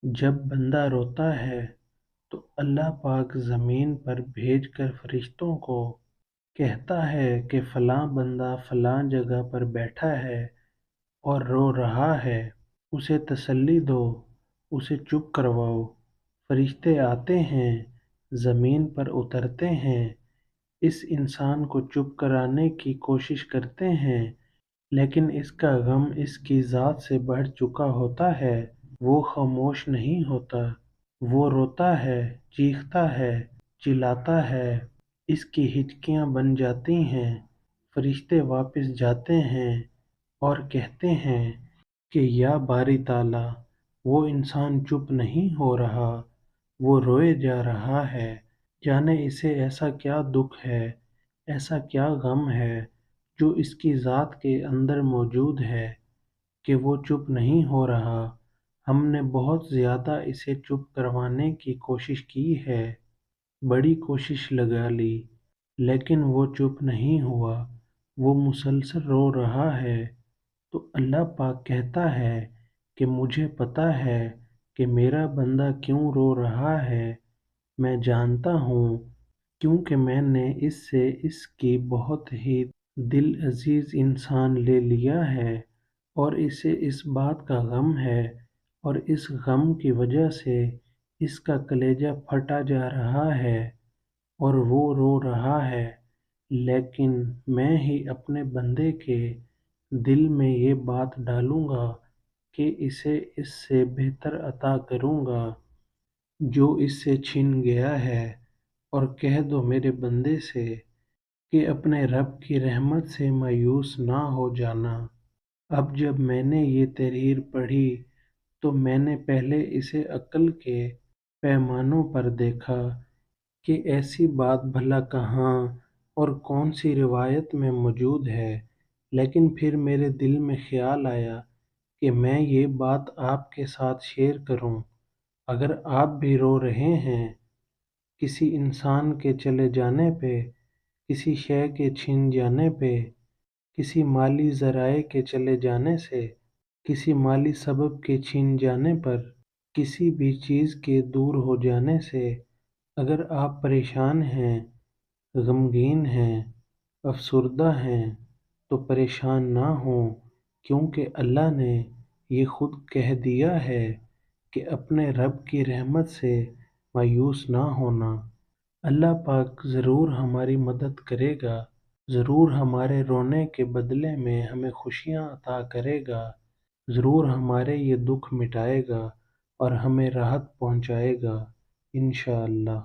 جب بندہ روتا ہے تو اللہ پاک زمین پر بھیج کر فرشتوں کو کہتا ہے کہ فلاں بندہ فلاں جگہ پر بیٹھا ہے اور رو رہا ہے، اسے تسلی دو، اسے چپ کرواؤ۔ فرشتے آتے ہیں، زمین پر اترتے ہیں، اس انسان کو چپ کرانے کی کوشش کرتے ہیں، لیکن اس کا غم اس کی ذات سے بڑھ چکا ہوتا ہے۔ وہ خاموش نہیں ہوتا، وہ روتا ہے، چیختا ہے، چلاتا ہے، اس کی ہچکیاں بن جاتی ہیں۔ فرشتے واپس جاتے ہیں اور کہتے ہیں کہ یا باری تعالیٰ، وہ انسان چپ نہیں ہو رہا، وہ روئے جا رہا ہے، جانے اسے ایسا کیا دکھ ہے، ایسا کیا غم ہے جو اس کی ذات کے اندر موجود ہے کہ وہ چپ نہیں ہو رہا۔ ہم نے بہت زیادہ اسے چپ کروانے کی کوشش کی ہے، بڑی کوشش لگا لی، لیکن وہ چپ نہیں ہوا، وہ مسلسل رو رہا ہے۔ تو اللہ پاک کہتا ہے کہ مجھے پتہ ہے کہ میرا بندہ کیوں رو رہا ہے، میں جانتا ہوں، کیونکہ میں نے اس سے اس کی بہت ہی دل عزیز انسان لے لیا ہے، اور اسے اس بات کا غم ہے، اور اس غم کی وجہ سے اس کا کلیجہ پھٹا جا رہا ہے اور وہ رو رہا ہے، لیکن میں ہی اپنے بندے کے دل میں یہ بات ڈالوں گا کہ اسے اس سے بہتر عطا کروں گا جو اس سے چھن گیا ہے، اور کہہ دو میرے بندے سے کہ اپنے رب کی رحمت سے مایوس نہ ہو جانا۔ اب جب میں نے یہ تحریر پڑھی تو میں نے پہلے اسے عقل کے پیمانوں پر دیکھا کہ ایسی بات بھلا کہاں اور کون سی روایت میں موجود ہے، لیکن پھر میرے دل میں خیال آیا کہ میں یہ بات آپ کے ساتھ شیئر کروں۔ اگر آپ بھی رو رہے ہیں کسی انسان کے چلے جانے پہ، کسی شے کے چھن جانے پہ، کسی مالی ذرائع کے چلے جانے سے، کسی مالی سبب کے چھن جانے پر، کسی بھی چیز کے دور ہو جانے سے، اگر آپ پریشان ہیں، غمگین ہیں، افسردہ ہیں، تو پریشان نہ ہوں، کیونکہ اللہ نے یہ خود کہہ دیا ہے کہ اپنے رب کی رحمت سے مایوس نہ ہونا۔ اللہ پاک ضرور ہماری مدد کرے گا، ضرور ہمارے رونے کے بدلے میں ہمیں خوشیاں عطا کرے گا، ضرور ہمارے یہ دکھ مٹائے گا اور ہمیں راحت پہنچائے گا، انشاءاللہ۔